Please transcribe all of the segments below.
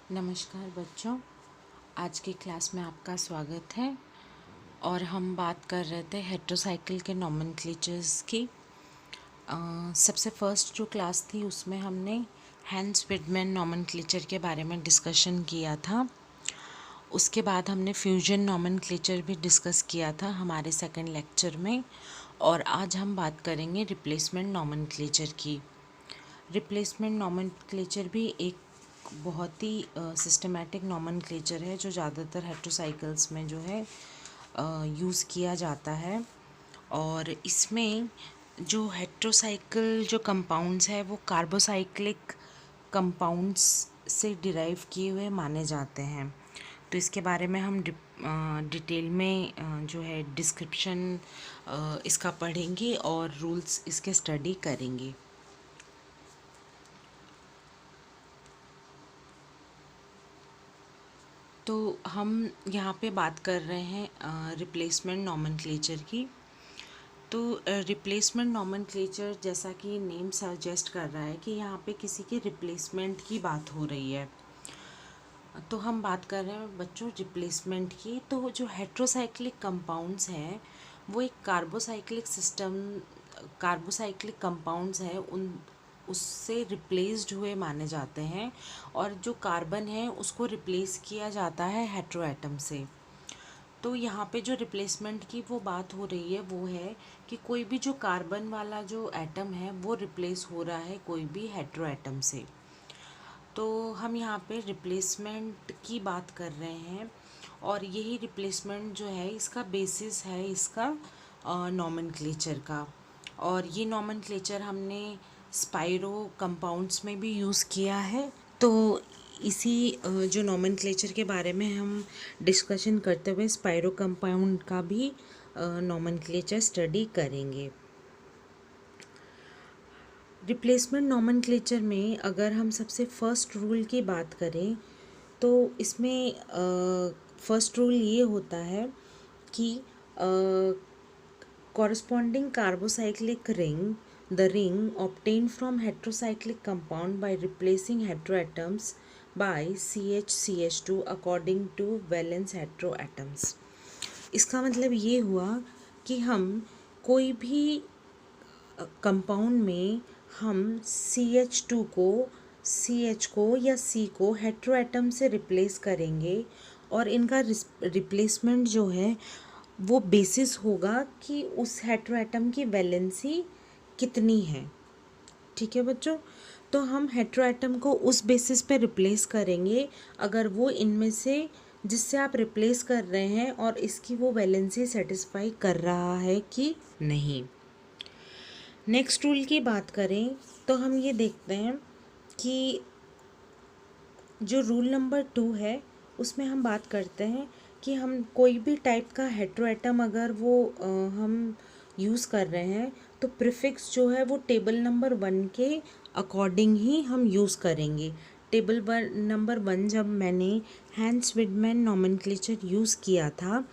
नमस्कार बच्चों, आज की क्लास में आपका स्वागत है। और हम बात कर रहे थे हेट्रोसाइकिल के नॉमेनक्लेचर्स की। सबसे फर्स्ट जो क्लास थी उसमें हमने हैंस विडमैन नॉमेनक्लेचर के बारे में डिस्कशन किया था। उसके बाद हमने फ्यूजन नॉमेनक्लेचर भी डिस्कस किया था हमारे सेकंड लेक्चर में। और आज हम बात करेंगे रिप्लेसमेंट नॉमेनक्लेचर की। रिप्लेसमेंट नॉमेनक्लेचर भी एक बहुत ही सिस्टमैटिक नॉमेनक्लेचर है जो ज़्यादातर हेट्रोसाइकिल्स में जो है यूज़ किया जाता है। और इसमें जो हेट्रोसाइकिल जो कंपाउंड्स है वो कार्बोसाइक्लिक कंपाउंड्स से डिराइव किए हुए माने जाते हैं। तो इसके बारे में हम डिटेल में जो है डिस्क्रिप्शन इसका पढ़ेंगे और रूल्स इसके स्टडी करेंगे। तो हम यहाँ पे बात कर रहे हैं रिप्लेसमेंट नॉमेनक्लेचर की। तो रिप्लेसमेंट नॉमेनक्लेचर जैसा कि नेम सजेस्ट कर रहा है कि यहाँ पे किसी के रिप्लेसमेंट की बात हो रही है। तो हम बात कर रहे हैं बच्चों रिप्लेसमेंट की। तो जो हेट्रोसाइक्लिक कंपाउंड्स हैं वो एक कार्बोसाइक्लिक कंपाउंड्स हैं, उन उससे रिप्लेस्ड हुए माने जाते हैं। और जो कार्बन है उसको रिप्लेस किया जाता है हेट्रो एटम से। तो यहाँ पे जो रिप्लेसमेंट की वो बात हो रही है वो है कि कोई भी जो कार्बन वाला जो एटम है वो रिप्लेस हो रहा है कोई भी हेट्रो एटम से। तो हम यहाँ पे रिप्लेसमेंट की बात कर रहे हैं और यही रिप्लेसमेंट जो है इसका बेसिस है इसका नॉमेनक्लेचर का। और ये नॉमेनक्लेचर हमने स्पाइरो कंपाउंड्स में भी यूज़ किया है। तो इसी जो नॉमेनक्लेचर के बारे में हम डिस्कशन करते हुए स्पाइरो कंपाउंड का भी नॉमेनक्लेचर स्टडी करेंगे। रिप्लेसमेंट नॉमेनक्लेचर में अगर हम सबसे फर्स्ट रूल की बात करें तो इसमें फर्स्ट रूल ये होता है कि corresponding carbocyclic ring, the ring obtained from heterocyclic compound by replacing heteroatoms by CH2 according to valence heteroatoms। इसका मतलब ये हुआ कि हम कोई भी कंपाउंड में हम CH को या C को हेट्रोएटम से रिप्लेस करेंगे और इनका रिप्लेसमेंट जो है वो बेसिस होगा कि उस हेट्रोएटम की वैलेंसी कितनी है। ठीक है बच्चों, तो हम हेट्रोएटम को उस बेसिस पे रिप्लेस करेंगे अगर वो इनमें से जिससे आप रिप्लेस कर रहे हैं और इसकी वो वैलेंसी सेटिस्फाई कर रहा है कि नहीं। नेक्स्ट रूल की बात करें तो हम ये देखते हैं कि जो रूल नंबर 2 है उसमें हम बात करते हैं कि हम कोई भी टाइप का हेट्रोएटम अगर वो हम यूज़ कर रहे हैं तो प्रीफिक्स जो है वो टेबल नंबर 1 के अकॉर्डिंग ही हम यूज़ करेंगे। टेबल नंबर 1 जब मैंने हैंस विडमैन नॉमेनक्लेचर यूज़ किया था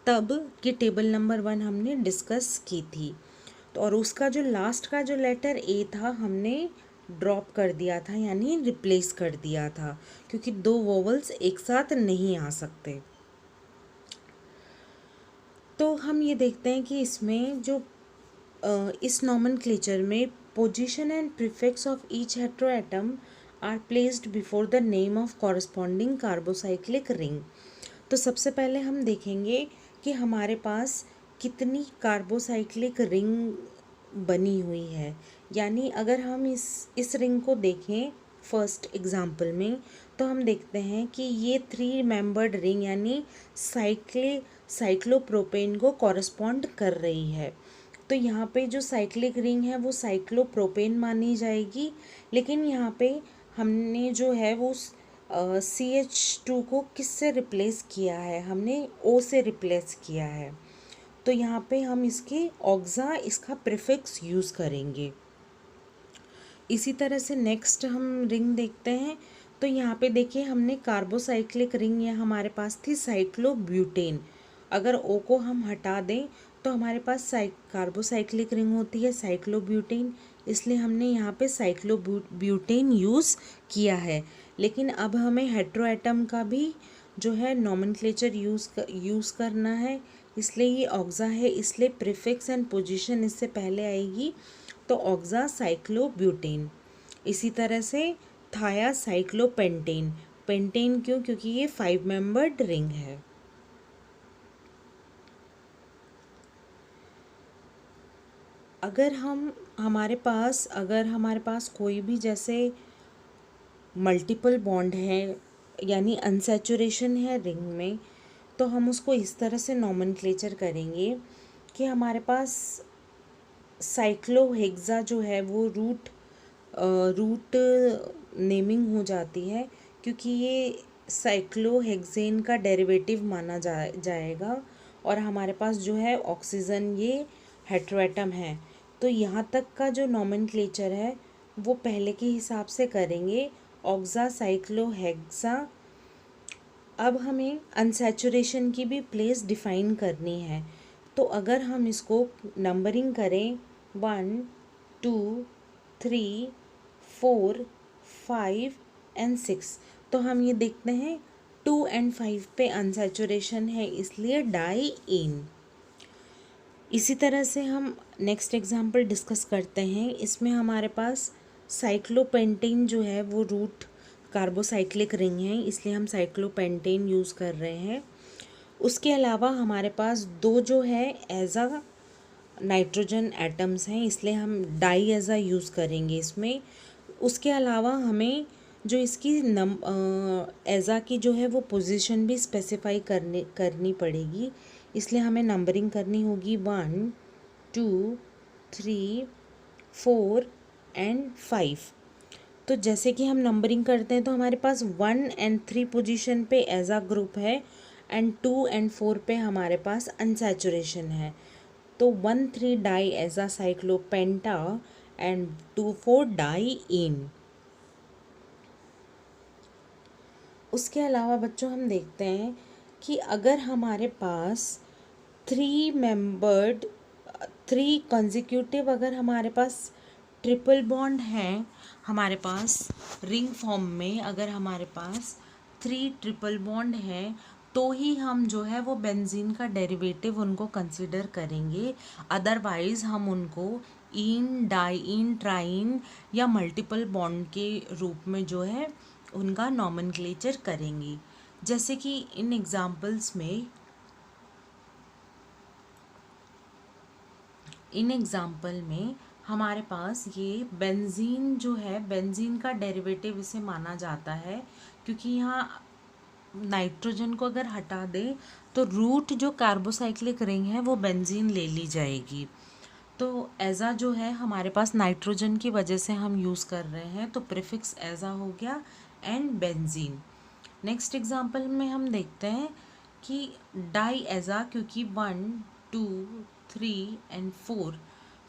तब कि टेबल नंबर 1 हमने डिस्कस की थी। तो और उसका जो लास्ट का जो लेटर ए था हमने ड्रॉप कर दिया था यानी रिप्लेस कर दिया था, क्योंकि दो वोवल्स एक साथ नहीं आ सकते। तो हम ये देखते हैं कि इसमें जो इस नॉमेनक्लेचर में position and prefix of each heteroatom are placed before the name of corresponding carbocyclic ring. तो सबसे पहले हम देखेंगे कि हमारे पास कितनी कार्बोसाइक्लिक रिंग बनी हुई है। यानी अगर हम इस रिंग को देखें फर्स्ट एग्जांपल में तो हम देखते हैं कि ये 3 मेंबर्ड रिंग यानी साइक्लोप्रोपेन को कॉरस्पॉन्ड कर रही है। तो यहाँ पे जो साइक्लिक रिंग है वो साइक्लोप्रोपेन मानी जाएगी, लेकिन यहाँ पे हमने जो है वो CH2 को किससे रिप्लेस किया है, हमने O से रिप्लेस किया है। तो यहाँ पे हम इसके ऑक्सा इसका प्रीफिक्स यूज़ करेंगे। इसी तरह से नेक्स्ट हम रिंग देखते हैं तो यहाँ पे देखिए हमने कार्बोसाइक्लिक रिंग या हमारे पास थी साइक्लोब्यूटेन। अगर ओ को हम हटा दें तो हमारे पास कार्बोसाइक्लिक रिंग होती है साइक्लोब्यूटेन, इसलिए हमने यहाँ पे साइक्लोब्यूटेन यूज़ किया है। लेकिन अब हमें हेट्रो एटम का भी जो है नॉमेनक्लेचर यूज़ करना है, इसलिए ये ऑक्सा है, इसलिए प्रीफिक्स एंड पोजीशन इससे पहले आएगी, तो ऑक्सा साइक्लोब्यूटेन। इसी तरह से थाया साइक्लोपेंटेन। पेंटेन क्यों? क्योंकि ये 5 मेंबर्ड रिंग है। अगर हमारे पास कोई भी जैसे मल्टीपल बॉन्ड है यानी अनसैचुरेशन है रिंग में, तो हम उसको इस तरह से नॉमेनक्लेचर करेंगे कि हमारे पास साइक्लोहेक्सा जो है वो रूट नेमिंग हो जाती है, क्योंकि ये साइक्लोहेक्सेन का डेरिवेटिव माना जाएगा और हमारे पास जो है ऑक्सीजन ये हेट्रोएटम है। तो यहाँ तक का जो नॉमेनक्लेचर है वो पहले के हिसाब से करेंगे, ऑक्सा साइक्लोहेक्सा। अब हमें अनसैचुरेशन की भी प्लेस डिफाइन करनी है, तो अगर हम इसको नंबरिंग करें 1 2 3 4 5 एंड 6, तो हम ये देखते हैं 2 एंड 5 पे अनसैचुरेशन है, इसलिए डाई इन। इसी तरह से हम नेक्स्ट एग्जाम्पल डिस्कस करते हैं। इसमें हमारे पास साइक्लोपेंटेन जो है वो रूट कार्बोसाइक्लिक रिंग है, इसलिए हम साइक्लोपेंटेन यूज़ कर रहे हैं। उसके अलावा हमारे पास दो जो है एजा नाइट्रोजन एटम्स हैं, इसलिए हम डाई एजा यूज़ करेंगे इसमें। उसके अलावा हमें जो इसकी एजा की जो है वो पोजीशन भी स्पेसिफाई करनी पड़ेगी, इसलिए हमें नंबरिंग करनी होगी 1 2 3 4 एंड 5। तो जैसे कि हम नंबरिंग करते हैं तो हमारे पास 1 एंड 3 पोजीशन पे एजा ग्रुप है एंड 2 एंड 4 पे हमारे पास अनसैचुरेशन है, तो 1 3 डाई एजा साइक्लोपेंटा एंड 2 4 डाई इन। उसके अलावा बच्चों हम देखते हैं कि अगर हमारे पास 3 कंसेक्यूटिव अगर हमारे पास ट्रिपल बॉन्ड है, हमारे पास रिंग फॉर्म में अगर हमारे पास 3 ट्रिपल बॉन्ड है, तो ही हम जो है वो बेंजीन का डेरिवेटिव उनको कंसिडर करेंगे। अदरवाइज़ हम उनको इन, डाईन, ट्राइन या मल्टीपल बॉन्ड के रूप में जो है उनका नॉमेनक्लेचर करेंगे। जैसे कि इन एग्जाम्पल में हमारे पास ये बेंजीन जो है, बेंजीन का डेरिवेटिव इसे माना जाता है, क्योंकि यहाँ नाइट्रोजन को अगर हटा दें तो रूट जो कार्बोसाइक्लिक रिंग है वो बेंजीन ले ली जाएगी। तो एजा जो है हमारे पास नाइट्रोजन की वजह से हम यूज़ कर रहे हैं, तो प्रीफिक्स एजा हो गया एंड बेंजीन। नेक्स्ट एग्जाम्पल में हम देखते हैं कि डाई एजा, क्योंकि 1 2 3 एंड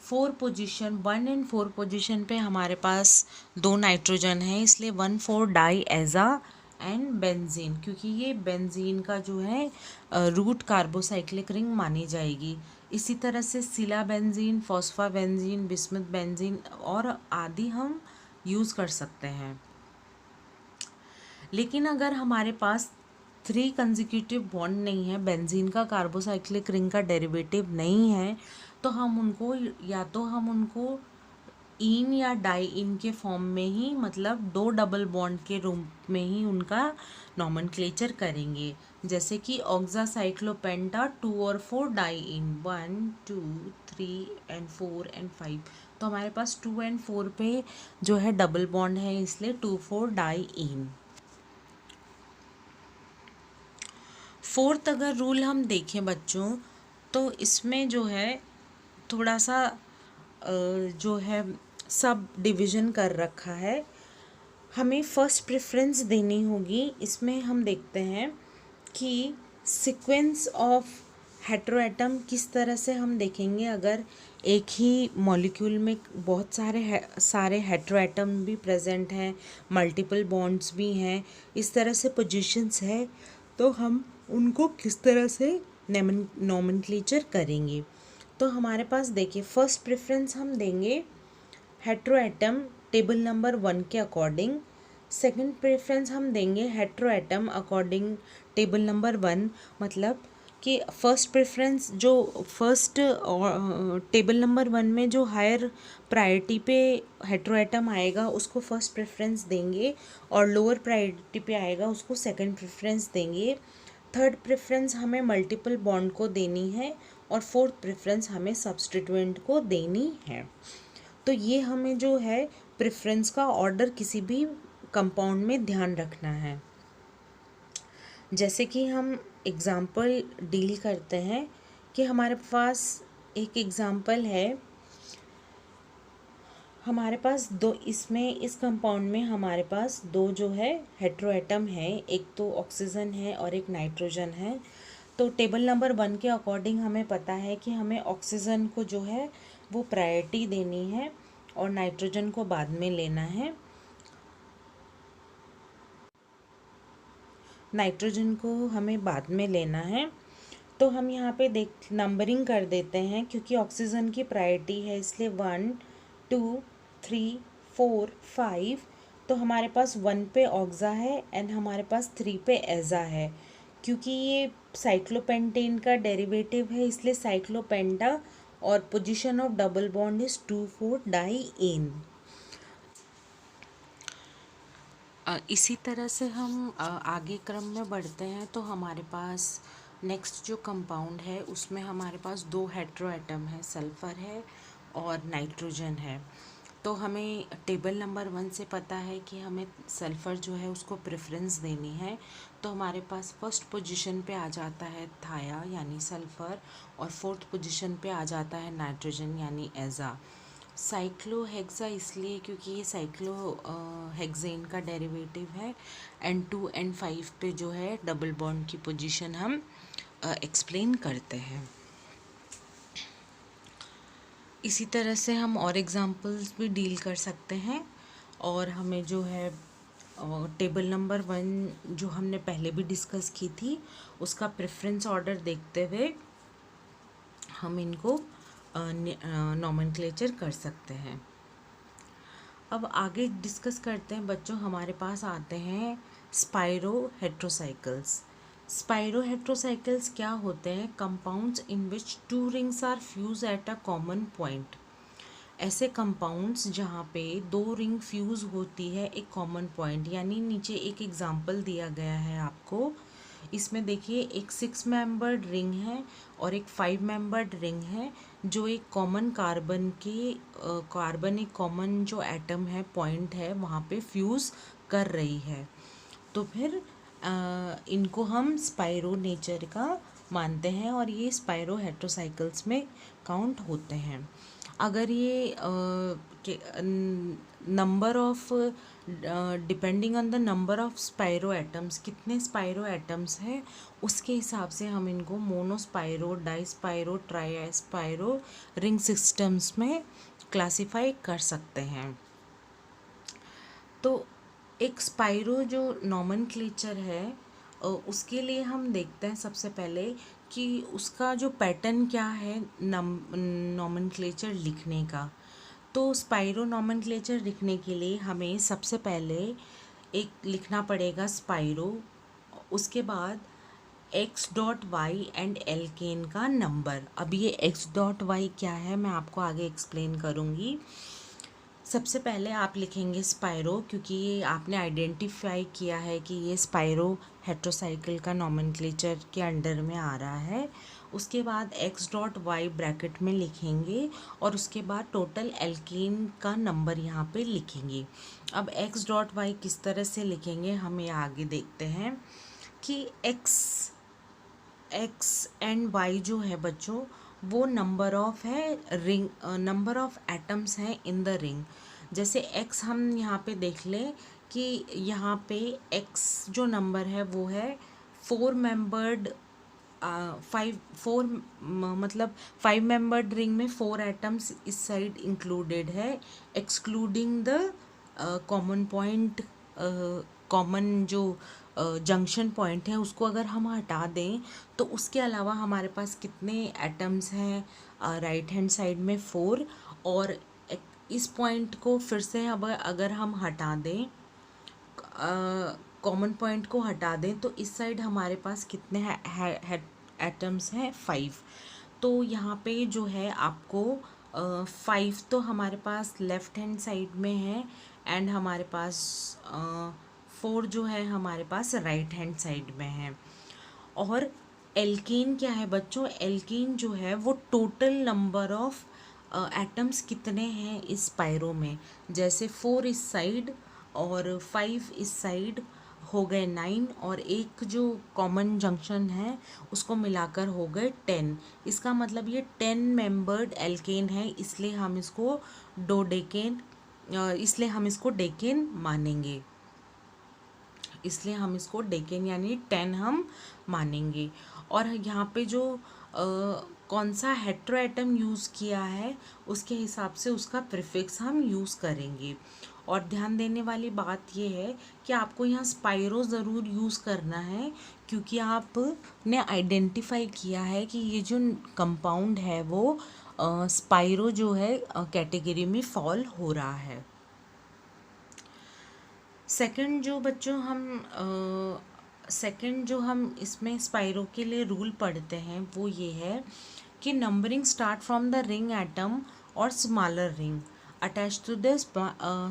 4 पोजीशन 1 एंड 4 पोजीशन पे हमारे पास 2 नाइट्रोजन है, इसलिए 1 4 डाई एजा एंड बेंजीन, क्योंकि ये बेंजीन का जो है रूट कार्बोसाइक्लिक रिंग मानी जाएगी। इसी तरह से सिला बेंजीन, फॉस्फा बेंजीन, बिस्मुथ बेंजीन और आदि हम यूज़ कर सकते हैं। लेकिन अगर हमारे पास 3 कंसेक्यूटिव बॉन्ड नहीं है, बेंजीन का कार्बोसाइक्लिक रिंग का डेरिवेटिव नहीं है, तो हम उनको इन या डाई इन के फॉर्म में ही, मतलब 2 डबल बॉन्ड के रूप में ही उनका नॉमेनक्लेचर करेंगे। जैसे कि ऑक्सा साइक्लोपेंटा 2 और 4 डाई इन, 1 2 3 एंड 4 एंड 5, तो हमारे पास 2 एंड 4 पे जो है डबल बॉन्ड है, इसलिए 2 4 डाई इन। फोर्थ अगर रूल हम देखें बच्चों, तो इसमें जो है थोड़ा सा जो है सब डिवीज़न कर रखा है। हमें फर्स्ट प्रेफरेंस देनी होगी। इसमें हम देखते हैं कि सीक्वेंस ऑफ हेट्रोएटम किस तरह से हम देखेंगे। अगर एक ही मॉलिक्यूल में बहुत सारे हेट्रोएटम भी प्रेजेंट हैं, मल्टीपल बॉन्ड्स भी हैं, इस तरह से पोजीशंस है, तो हम उनको किस तरह से नॉमेनक्लेचर करेंगे। तो हमारे पास देखिए, फर्स्ट प्रेफरेंस हम देंगे हेट्रोएटम टेबल नंबर 1 के अकॉर्डिंग। सेकंड प्रेफरेंस हम देंगे hetero atom according table number 1, मतलब कि फर्स्ट प्रेफरेंस जो फर्स्ट टेबल नंबर 1 में जो हायर प्रायोरिटी पे हेट्रो एटम आएगा उसको फर्स्ट प्रेफरेंस देंगे, और लोअर प्रायोरिटी पे आएगा उसको सेकंड प्रेफरेंस देंगे। थर्ड प्रेफरेंस हमें मल्टीपल बॉन्ड को देनी है, और फोर्थ प्रेफरेंस हमें सब्स्टिट्यूएंट को देनी है। तो ये हमें जो है प्रेफरेंस का ऑर्डर किसी भी कंपाउंड में ध्यान रखना है। जैसे कि हम एग्ज़ाम्पल डील करते हैं कि हमारे पास एक एग्ज़ाम्पल है, हमारे पास दो, इसमें इस कंपाउंड में हमारे पास दो जो है हेट्रो एटम है, एक तो ऑक्सीजन है और एक नाइट्रोजन है। तो टेबल नंबर 1 के अकॉर्डिंग हमें पता है कि हमें ऑक्सीजन को जो है वो प्रायोरिटी देनी है और नाइट्रोजन को बाद में लेना है। नाइट्रोजन को हमें बाद में लेना है। तो हम यहाँ पे देख नंबरिंग कर देते हैं, क्योंकि ऑक्सीजन की प्रायोरिटी है इसलिए 1 2 3 4 5। तो हमारे पास 1 पे ऑक्सा है एंड हमारे पास 3 पे एजा है। क्योंकि ये साइक्लोपेंटेन का डेरिवेटिव है इसलिए साइक्लोपेंटा, और position of double bond is 2,4 डाईएन। इसी तरह से हम आगे क्रम में बढ़ते हैं। तो हमारे पास नेक्स्ट जो कंपाउंड है उसमें हमारे पास दो हेट्रो एटम है, सल्फ़र है और नाइट्रोजन है। तो हमें टेबल नंबर 1 से पता है कि हमें सल्फ़र जो है उसको प्रेफरेंस देनी है। तो हमारे पास फर्स्ट पोजीशन पे आ जाता है थाया यानी सल्फ़र, और फोर्थ पोजीशन पे आ जाता है नाइट्रोजन यानी एजा। साइक्लोहेक्सा इसलिए क्योंकि ये साइक्लो हेक्सेन का डेरिवेटिव है, एंड 2 एंड 5 पे जो है डबल बॉन्ड की पोजीशन हम एक्सप्लेन करते हैं। इसी तरह से हम और एग्जांपल्स भी डील कर सकते हैं, और हमें जो है टेबल नंबर 1 जो हमने पहले भी डिस्कस की थी उसका प्रेफरेंस ऑर्डर देखते हुए हम इनको नॉमेनक्लेचर कर सकते हैं। अब आगे डिस्कस करते हैं बच्चों, हमारे पास आते हैं स्पाइरो हेट्रोसाइकल्स। स्पाइरो हेट्रोसाइकल्स क्या होते हैं? Compounds in which two rings are fuse at a common point. ऐसे कंपाउंड्स जहाँ पे दो रिंग फ्यूज़ होती है एक कॉमन पॉइंट, यानी नीचे एक एग्जांपल दिया गया है आपको। इसमें देखिए एक 6 मेंबर्ड रिंग है और एक 5 मेंबर्ड रिंग है, जो एक कॉमन कार्बन के कार्बन एक कॉमन जो एटम है पॉइंट है वहाँ पे फ्यूज़ कर रही है। तो फिर इनको हम स्पाइरो नेचर का मानते हैं और ये स्पाइरो हेट्रोसाइकल्स में काउंट होते हैं। अगर ये number of depending on the number of spiro atoms, कितने स्पाइरो एटम्स हैं उसके हिसाब से हम इनको मोनोस्पाइरो, डाइस्पाइरो, ट्राइस्पाइरो रिंग सिस्टम्स में क्लासिफाई कर सकते हैं। तो एक स्पाइरो जो नॉमेनक्लेचर है उसके लिए हम देखते हैं सबसे पहले कि उसका जो पैटर्न क्या है नॉमेनक्लेचर लिखने का। तो स्पाइरो नॉमेनक्लेचर लिखने के लिए हमें सबसे पहले एक लिखना पड़ेगा स्पाइरो, उसके बाद x.y एंड एल्केन का नंबर। अब ये x.y क्या है मैं आपको आगे एक्सप्लेन करूँगी। सबसे पहले आप लिखेंगे स्पाइरो, क्योंकि ये आपने आइडेंटिफाई किया है कि ये स्पाइरो हेट्रोसाइकिल का नॉमेनक्लेचर के अंडर में आ रहा है। उसके बाद x.y ब्रैकेट में लिखेंगे और उसके बाद टोटल एल्कीन का नंबर यहाँ पे लिखेंगे। अब x.y किस तरह से लिखेंगे हम ये आगे देखते हैं कि x एंड y जो है बच्चों वो नंबर ऑफ है रिंग, नंबर ऑफ एटम्स हैं इन द रिंग। जैसे x हम यहाँ पे देख लें कि यहाँ पे x जो नंबर है वो है 4 मेंबर्ड 5 मेंबर्ड रिंग में 4 एटम्स इस साइड इंक्लूडेड है, excluding the common point, common जो जंक्शन पॉइंट है उसको अगर हम हटा दें तो उसके अलावा हमारे पास कितने एटम्स हैं राइट हैंड साइड में 4, और इस पॉइंट को फिर से अब अगर हम हटा दें कॉमन पॉइंट को हटा दें तो इस साइड हमारे पास कितने एटम्स हैं? 5। तो यहाँ पे जो है आपको 5 तो हमारे पास लेफ्ट हैंड साइड में है, एंड हमारे पास 4 जो है हमारे पास राइट हैंड साइड में है। और एल्कीन क्या है बच्चों? एल्कीन जो है वो टोटल नंबर ऑफ एटम्स कितने हैं इस स्पाइरो में, जैसे 4 इस साइड और 5 इस साइड हो गए 9, और एक जो कॉमन जंक्शन है उसको मिलाकर हो गए 10। इसका मतलब ये 10 मेंबर्ड एल्केन है, इसलिए हम इसको इसलिए हम इसको डेकेन मानेंगे। इसलिए हम इसको डेकेन यानी 10 हम मानेंगे। और यहाँ पे जो कौन सा हेट्रोएटम यूज़ किया है उसके हिसाब से उसका प्रीफिक्स हम यूज़ करेंगे। और ध्यान देने वाली बात ये है कि आपको यहाँ स्पाइरो ज़रूर यूज़ करना है, क्योंकि आपने आइडेंटिफाई किया है कि ये जो कंपाउंड है वो स्पाइरो जो है कैटेगरी में फॉल हो रहा है। सेकंड जो हम इसमें स्पाइरो के लिए रूल पढ़ते हैं वो ये है कि numbering start from the ring atom और smaller ring attach to the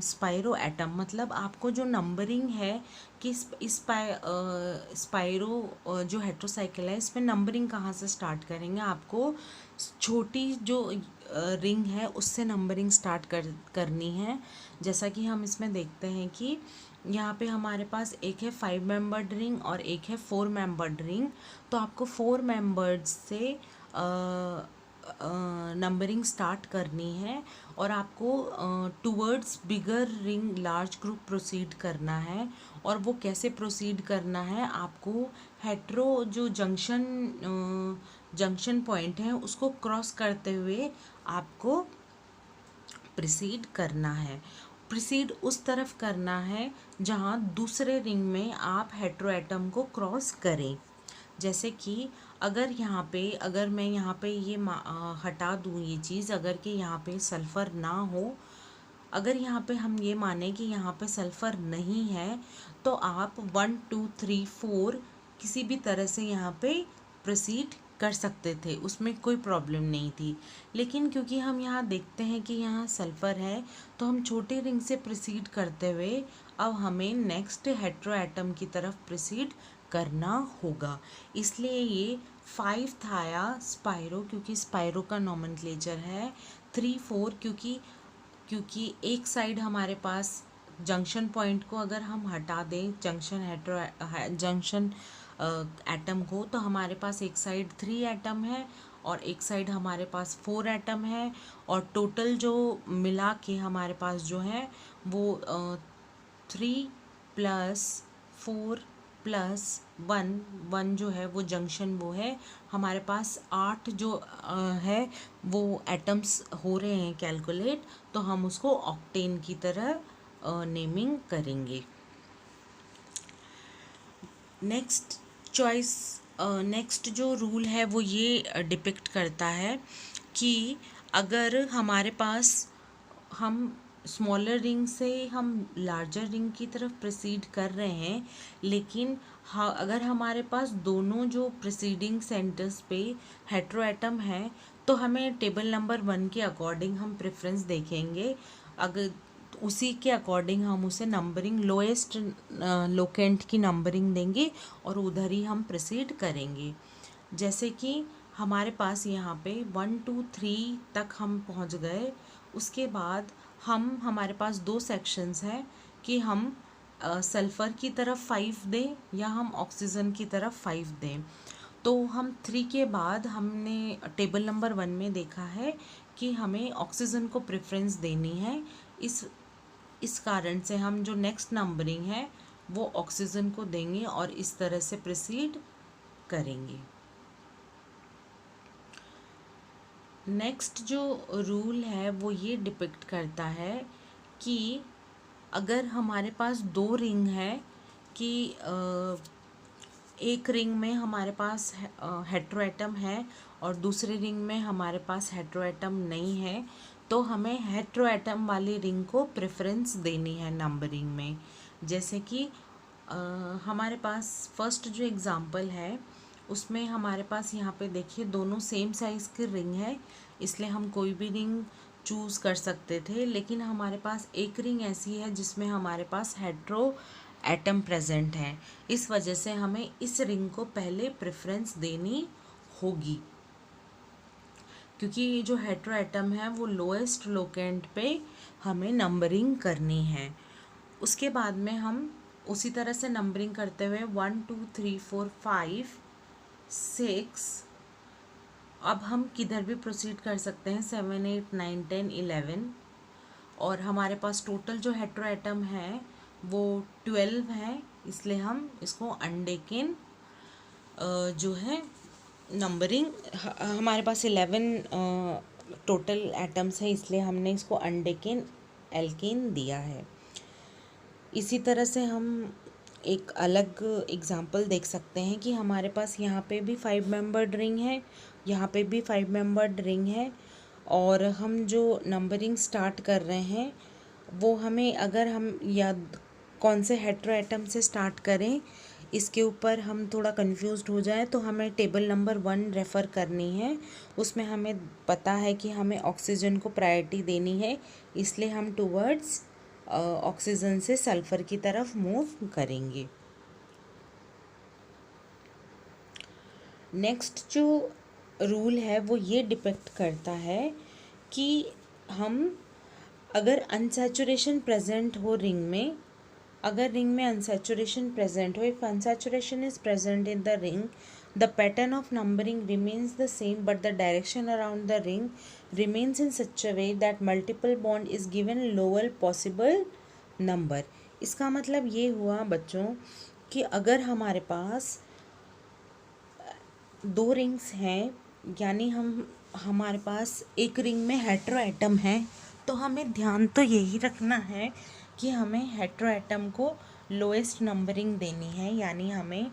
spiro atom. मतलब आपको जो नंबरिंग है कि स्पाइरो जो हेट्रोसाइकिल है इसमें नंबरिंग कहाँ से स्टार्ट करेंगे, आपको छोटी जो रिंग है उससे नंबरिंग स्टार्ट करनी है। जैसा कि हम इसमें देखते हैं कि यहाँ पे हमारे पास एक है 5 मेंबर्ड रिंग और एक है 4 मेंबर्ड रिंग। तो आपको 4 मेंबर्ड से नंबरिंग स्टार्ट करनी है और आपको टूवर्ड्स बिगर रिंग लार्ज ग्रुप प्रोसीड करना है। और वो कैसे प्रोसीड करना है, आपको हेट्रो जो जंक्शन पॉइंट है उसको क्रॉस करते हुए आपको प्रोसीड करना है। प्रोसीड उस तरफ करना है जहाँ दूसरे रिंग में आप हेट्रोएटम को क्रॉस करें। जैसे कि अगर मैं यहाँ पे ये हटा दूँ ये चीज़, अगर कि यहाँ पे सल्फ़र ना हो, अगर यहाँ पे हम ये माने कि यहाँ पे सल्फ़र नहीं है, तो आप 1 2 3 4 किसी भी तरह से यहाँ पे प्रोसीड कर सकते थे, उसमें कोई प्रॉब्लम नहीं थी। लेकिन क्योंकि हम यहाँ देखते हैं कि यहाँ सल्फ़र है, तो हम छोटे रिंग से प्रोसीड करते हुए अब हमें नेक्स्ट हेट्रोएटम की तरफ प्रोसीड करना होगा। इसलिए ये 5 थाया स्पाइरो, क्योंकि स्पाइरो का नॉमेनक्लेचर है। 3 4 क्योंकि एक साइड हमारे पास जंक्शन पॉइंट को अगर हम हटा दें जंक्शन एटम को, तो हमारे पास एक साइड 3 एटम है और एक साइड हमारे पास 4 एटम है। और टोटल जो मिला के हमारे पास जो है वो 3 + 4 + 1 जो है वो जंक्शन वो है हमारे पास 8 जो है वो एटम्स हो रहे हैं कैलकुलेट, तो हम उसको ऑक्टेन की तरह नेमिंग करेंगे। नेक्स्ट जो रूल है वो ये डिपिक्ट करता है कि अगर हमारे पास हम स्मॉलर रिंग से हम लार्जर रिंग की तरफ प्रोसीड कर रहे हैं, लेकिन अगर हमारे पास दोनों जो प्रीसीडिंग सेंटर्स पे हेट्रोएटम है, तो हमें टेबल नंबर 1 के अकॉर्डिंग हम प्रेफरेंस देखेंगे। अगर उसी के अकॉर्डिंग हम उसे नंबरिंग लोएस्ट लोकेंट की नंबरिंग देंगे और उधर ही हम प्रोसीड करेंगे। जैसे कि हमारे पास यहाँ पे 1 2 3 तक हम पहुँच गए। उसके बाद हमारे पास 2 सेक्शंस हैं कि हम सल्फ़र की तरफ 5 दें या हम ऑक्सीजन की तरफ 5 दें। तो हम 3 के बाद हमने टेबल नंबर 1 में देखा है कि हमें ऑक्सीजन को प्रेफरेंस देनी है। इस कारण से हम जो नेक्स्ट नंबरिंग है वो ऑक्सीजन को देंगे और इस तरह से प्रोसीड करेंगे। नेक्स्ट जो रूल है वो ये डिपिक्ट करता है कि अगर हमारे पास 2 रिंग है कि एक रिंग में हमारे पास हेट्रोएटम है और दूसरे रिंग में हमारे पास हेट्रोएटम नहीं है, तो हमें हेट्रोएटम वाली रिंग को प्रेफरेंस देनी है नंबरिंग में। जैसे कि हमारे पास फर्स्ट जो एग्ज़ाम्पल है उसमें हमारे पास यहाँ पे देखिए दोनों सेम साइज़ की रिंग है, इसलिए हम कोई भी रिंग चूज़ कर सकते थे। लेकिन हमारे पास एक रिंग ऐसी है जिसमें हमारे पास हेट्रो एटम प्रेजेंट है, इस वजह से हमें इस रिंग को पहले प्रेफरेंस देनी होगी, क्योंकि ये जो हेट्रो एटम है वो लोएस्ट लोकेंट पे हमें नंबरिंग करनी है। उसके बाद में हम उसी तरह से नंबरिंग करते हुए 1 2 3 4 5 6, अब हम किधर भी प्रोसीड कर सकते हैं 7 8 9 10 11, और हमारे पास टोटल जो हेट्रो एटम है वो 12 है, इसलिए हम इसको अनडेकिन जो है नंबरिंग, हमारे पास 11 टोटल एटम्स है, इसलिए हमने इसको अनडेकिन एल्केन दिया है। इसी तरह से हम एक अलग एग्जांपल देख सकते हैं कि हमारे पास यहाँ पे भी 5 मेंबर्ड रिंग है, यहाँ पे भी 5 मेंबर्ड रिंग है, और हम जो नंबरिंग स्टार्ट कर रहे हैं वो हमें, अगर हम याद कौन से हेट्रो एटम से स्टार्ट करें इसके ऊपर हम थोड़ा कंफ्यूज्ड हो जाए तो हमें टेबल नंबर 1 रेफ़र करनी है। उसमें हमें पता है कि हमें ऑक्सीजन को प्रायोरिटी देनी है, इसलिए हम टूवर्ड्स ऑक्सीजन से सल्फ़र की तरफ मूव करेंगे। नेक्स्ट जो रूल है वो ये डिपेक्ट करता है कि हम अगर अनसैचुरेशन प्रेजेंट हो रिंग में, अगर रिंग में अनसैचुरेशन प्रेजेंट हो, if unsaturation is present in the ring, the pattern of numbering remains the same but the direction around the ring remains in such a way that multiple bond is given lower possible number। इसका मतलब ये हुआ बच्चों कि अगर हमारे पास 2 rings हैं, यानी हमारे पास एक रिंग में हेट्रो एटम है, तो हमें ध्यान तो यही रखना है कि हमें हेट्रो एटम को लोएस्ट नंबरिंग देनी है, यानी हमें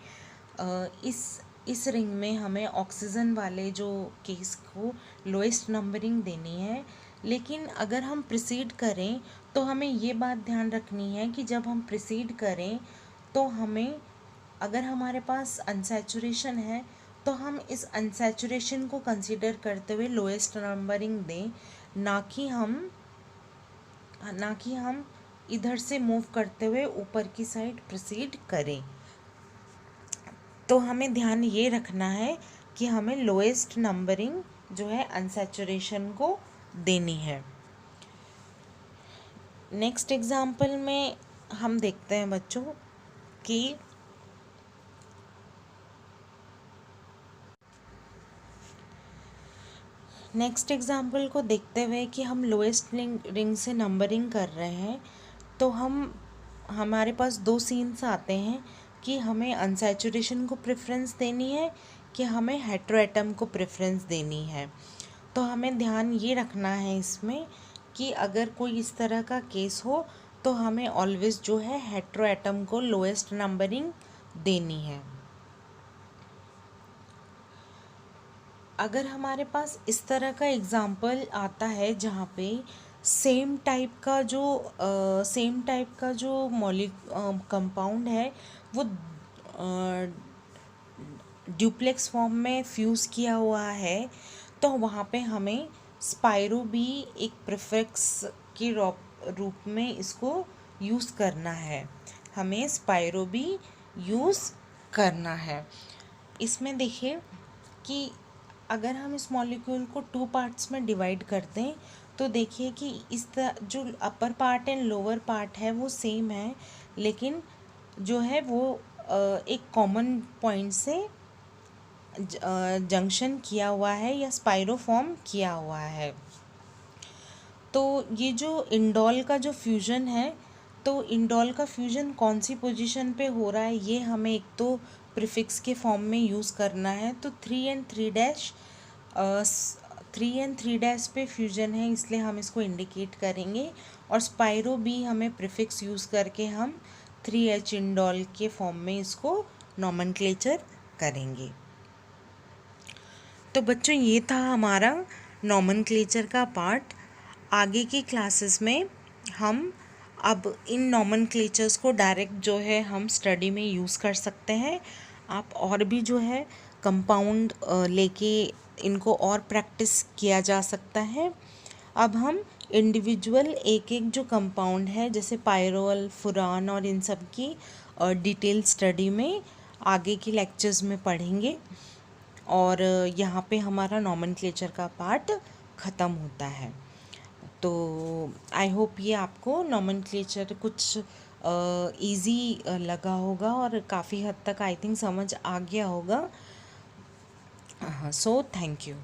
इस रिंग में हमें ऑक्सीजन वाले जो केस को लोएस्ट नंबरिंग देनी है। लेकिन अगर हम प्रोसीड करें तो हमें ये बात ध्यान रखनी है कि जब हम प्रोसीड करें तो हमें, अगर हमारे पास अनसैचुरेशन है तो हम इस अनसैचुरेशन को कंसीडर करते हुए लोएस्ट नंबरिंग दें, ना कि हम इधर से मूव करते हुए ऊपर की साइड प्रोसीड करें। तो हमें ध्यान ये रखना है कि हमें लोएस्ट नंबरिंग जो है अनसैचुरेशन को देनी है। नेक्स्ट एग्जाम्पल में हम देखते हैं बच्चों कि नेक्स्ट एग्जाम्पल को देखते हुए कि हम लोएस्ट रिंग से नंबरिंग कर रहे हैं, तो हमारे पास 2 सीन्स आते हैं कि हमें अनसैचुरेशन को प्रेफरेंस देनी है कि हमें हेट्रो एटम को प्रेफरेंस देनी है। तो हमें ध्यान ये रखना है इसमें कि अगर कोई इस तरह का केस हो तो हमें ऑलवेज जो है हेट्रो एटम को लोएस्ट नंबरिंग देनी है। अगर हमारे पास इस तरह का एग्ज़ाम्पल आता है जहाँ पे सेम टाइप का जो कंपाउंड है वो ड्यूप्लेक्स फॉर्म में फ्यूज़ किया हुआ है, तो वहाँ पे हमें स्पायरो भी एक प्रीफिक्स के रूप में इसको यूज़ करना है, हमें स्पायरो भी यूज़ करना है। इसमें देखिए कि अगर हम इस मॉलिक्यूल को 2 पार्ट्स में डिवाइड करते हैं तो देखिए कि जो upper part and lower part है वो सेम है, लेकिन जो है वो एक कॉमन पॉइंट से जंक्शन किया हुआ है या स्पाइरो फॉर्म किया हुआ है। तो ये जो इंडोल का जो फ्यूज़न है, तो इंडोल का फ्यूज़न कौन सी पोजीशन पे हो रहा है ये हमें एक तो प्रीफिक्स के फॉर्म में यूज़ करना है। तो 3 and 3 डैश पे फ्यूज़न है, इसलिए हम इसको इंडिकेट करेंगे, और स्पाइरो भी हमें प्रीफिक्स यूज़ करके हम 3H इंडोल के फॉर्म में इसको नॉमेनक्लेचर करेंगे। तो बच्चों ये था हमारा नॉमेनक्लेचर का पार्ट। आगे की क्लासेस में हम अब इन नॉमेनक्लेचर्स को डायरेक्ट जो है हम स्टडी में यूज़ कर सकते हैं। आप और भी जो है कंपाउंड लेके इनको और प्रैक्टिस किया जा सकता है। अब हम इंडिविजुअल एक एक जो कंपाउंड है जैसे पायरोल, फुरान और इन सब की डिटेल स्टडी में आगे के लेक्चर्स में पढ़ेंगे। और यहाँ पे हमारा नॉमेनक्लेचर का पार्ट ख़त्म होता है। तो आई होप ये आपको नॉमेनक्लेचर कुछ इजी लगा होगा और काफ़ी हद तक आई थिंक समझ आ गया होगा। हाँ, सो थैंक यू।